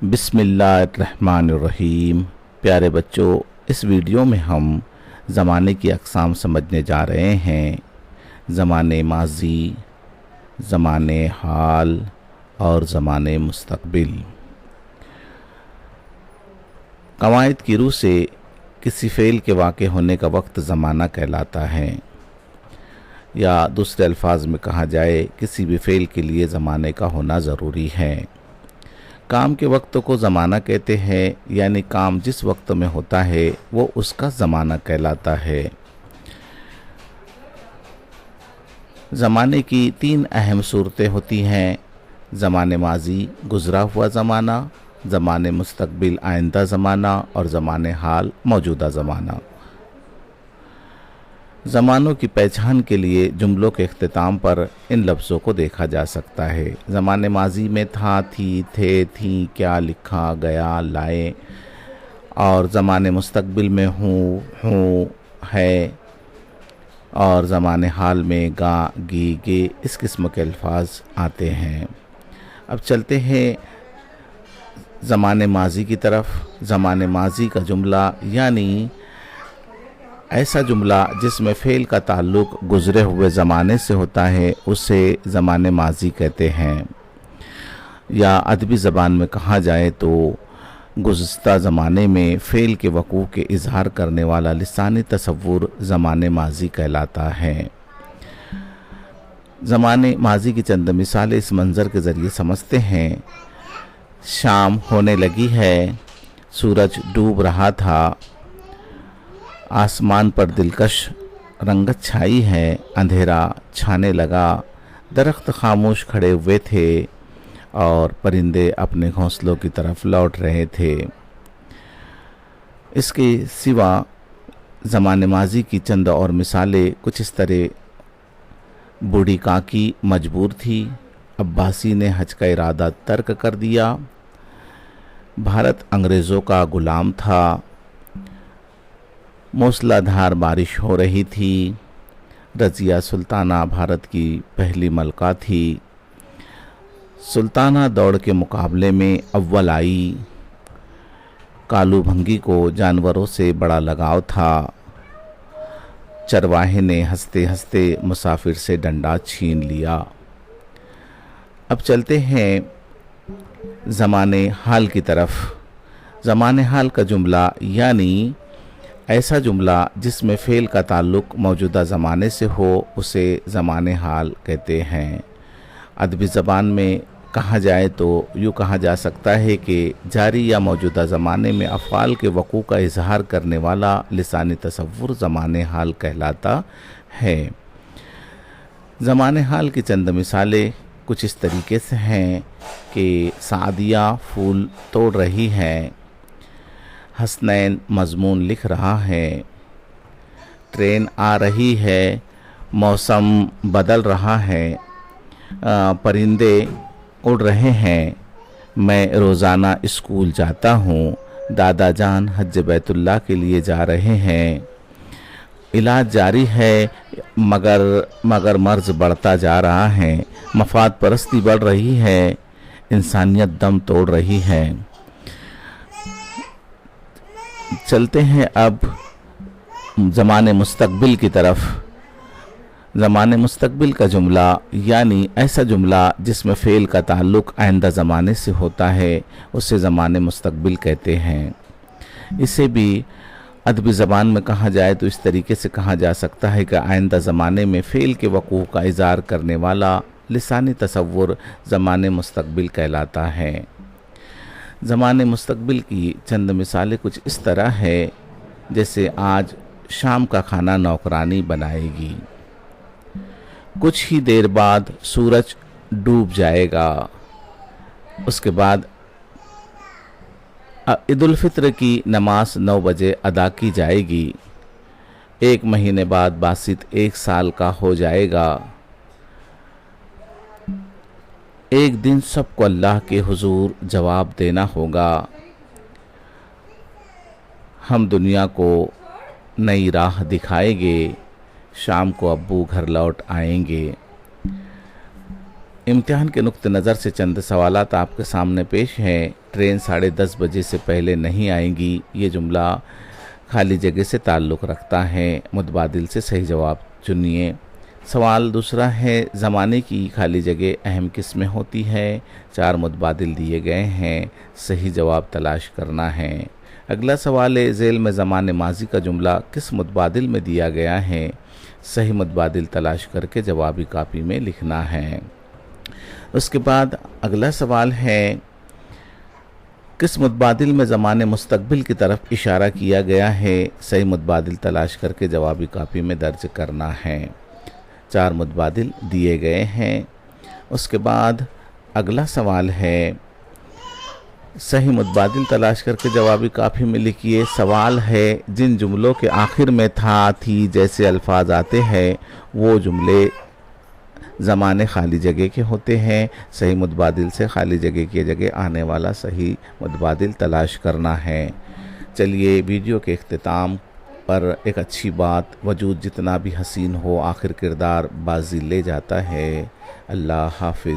बिस्मिल्लाहिर्रहमानिर्रहीम। प्यारे बच्चों, इस वीडियो में हम ज़माने की अक़साम समझने जा रहे हैं। ज़माने माज़ी, ज़माने हाल और ज़माने मुस्तक़बिल। क़वाइद की रूह से किसी फ़ेल के वाक़े होने का वक्त ज़माना कहलाता है, या दूसरे अल्फाज में कहा जाए किसी भी फ़ेल के लिए ज़माने का होना ज़रूरी है। काम के वक्त को ज़माना कहते हैं, यानी काम जिस वक्त में होता है वो उसका ज़माना कहलाता है। ज़माने की तीन अहम सूरतें होती हैं: ज़माने माज़ी गुज़रा हुआ ज़माना, ज़माने मुस्तक़बिल आइंदा ज़माना और ज़माने हाल मौजूदा ज़माना। ज़मानों की पहचान के लिए जुमलों के इख्तिताम पर इन लफ्ज़ों को देखा जा सकता है। ज़माने माज़ी में था, थी, थे, थीं, क्या, लिखा, गया, लाए। और ज़माने मुस्तक़बिल में हूँ, है। और ज़माने हाल में गा, गी, गे इस किस्म के अल्फाज आते हैं। अब चलते हैं ज़माने माज़ी की तरफ। ज़माने माज़ी का जुमला यानी ऐसा जुमला जिसमें फ़ेल का ताल्लुक़ गुज़रे हुए ज़माने से होता है, उसे ज़माने माज़ी कहते हैं। या अदबी ज़बान में कहा जाए तो गुज़श्ता ज़माने में फ़ेल के वक़ूअ के इज़हार करने वाला लिसानी तसव्वुर ज़माने माज़ी कहलाता है। ज़माने माज़ी की चंद मिसालें इस मंज़र के ज़रिए समझते हैं। शाम होने लगी है, सूरज डूब रहा था, आसमान पर दिलकश रंगत छाई है, अंधेरा छाने लगा, दरख्त खामोश खड़े हुए थे और परिंदे अपने घोंसलों की तरफ लौट रहे थे। इसके सिवा ज़माने माज़ी की चंद और मिसालें कुछ इस तरह: बूढ़ी काकी मजबूर थी, अब्बासी ने हज का इरादा तर्क कर दिया, भारत अंग्रेज़ों का ग़ुलाम था, मूसलाधार बारिश हो रही थी, रज़िया सुल्ताना भारत की पहली मलका थी, सुल्ताना दौड़ के मुकाबले में अव्वल आई, कालू भंगी को जानवरों से बड़ा लगाव था, चरवाहे ने हंसते हंसते मुसाफिर से डंडा छीन लिया। अब चलते हैं ज़माने हाल की तरफ। ज़माने हाल का जुमला यानी ऐसा जुमला जिसमें फ़ेल का ताल्लुक़ मौजूदा ज़माने से हो, उसे ज़माने हाल कहते हैं। अदबी ज़बान में कहा जाए तो यूँ कहा जा सकता है कि जारी या मौजूदा ज़माने में अफ़आल के वक़ूअ का इज़हार करने वाला लिसानी तसव्वुर ज़माने हाल कहलाता है। ज़माने हाल की चंद मिसालें कुछ इस तरीके से हैं कि सादिया फूल तोड़ रही है, हसनैन मज़मून लिख रहा है, ट्रेन आ रही है, मौसम बदल रहा है, परिंदे उड़ रहे हैं, मैं रोज़ाना स्कूल जाता हूँ, दादा जान हज बैतुल्लाह के लिए जा रहे हैं, इलाज जारी है मगर मर्ज़ बढ़ता जा रहा है, मफाद परस्ती बढ़ रही है, इंसानियत दम तोड़ रही है। चलते हैं अब ज़माने मुस्तक़बिल की तरफ। ज़माने मुस्तक़बिल का जुमला यानी ऐसा जुमला जिसमें फ़ेल का ताल्लुक़ आइंदा ज़माने से होता है, उसे ज़माने मुस्तक़बिल कहते हैं। इसे भी अदबी ज़बान में कहा जाए तो इस तरीके से कहा जा सकता है कि आइंदा ज़माने में फ़ेल के वक़ूअ का इज़हार करने वाला लिसानी तसव्वुर ज़माने मुस्तक़बिल कहलाता है। ज़माने मुस्तक़बिल की चंद मिसालें कुछ इस तरह है, जैसे आज शाम का खाना नौकरानी बनाएगी, कुछ ही देर बाद सूरज डूब जाएगा, उसके बाद ईद उल फित्र की नमाज 9 बजे अदा की जाएगी, 1 महीने बाद बासित 1 साल का हो जाएगा, एक दिन सबको अल्लाह के हुजूर जवाब देना होगा, हम दुनिया को नई राह दिखाएंगे, शाम को अब्बू घर लौट आएंगे। इम्तिहान के नुक्ते नज़र से चंद सवालात आपके सामने पेश हैं। ट्रेन 10:30 बजे से पहले नहीं आएगी, ये जुमला खाली जगह से ताल्लुक़ रखता है। मुतबादिल से सही जवाब चुनिए। सवाल दूसरा है, ज़माने की खाली जगह अहम किस में होती है? 4 मुतबादिल दिए गए हैं, सही जवाब तलाश करना है। अगला सवाल है, ज़ेल में ज़माने माजी का जुमला किस मुतबादिल में दिया गया है? सही मुतबादिल तलाश करके जवाबी कापी में लिखना है। उसके बाद अगला सवाल है, किस मुतबादिल में ज़माने मुस्तकबिल की तरफ इशारा किया गया है? सही मुतबादिल तलाश करके जवाबी कापी में दर्ज करना है। 4 मुतबादिल दिए गए हैं। उसके बाद अगला सवाल है, सही मुतबादिल तलाश करके जवाबी काफ़ी में लिखिए। सवाल है, जिन जुमलों के आखिर में था, थी जैसे अल्फाज आते हैं वो जुमले ज़माने खाली जगह के होते हैं। सही मुतबादिल से खाली जगह की जगह आने वाला सही मुतबादिल तलाश करना है। चलिए, वीडियो के इख्तिताम पर एक अच्छी बात, वजूद जितना भी हसीन हो आखिर किरदार बाजी ले जाता है। अल्लाह हाफिज़।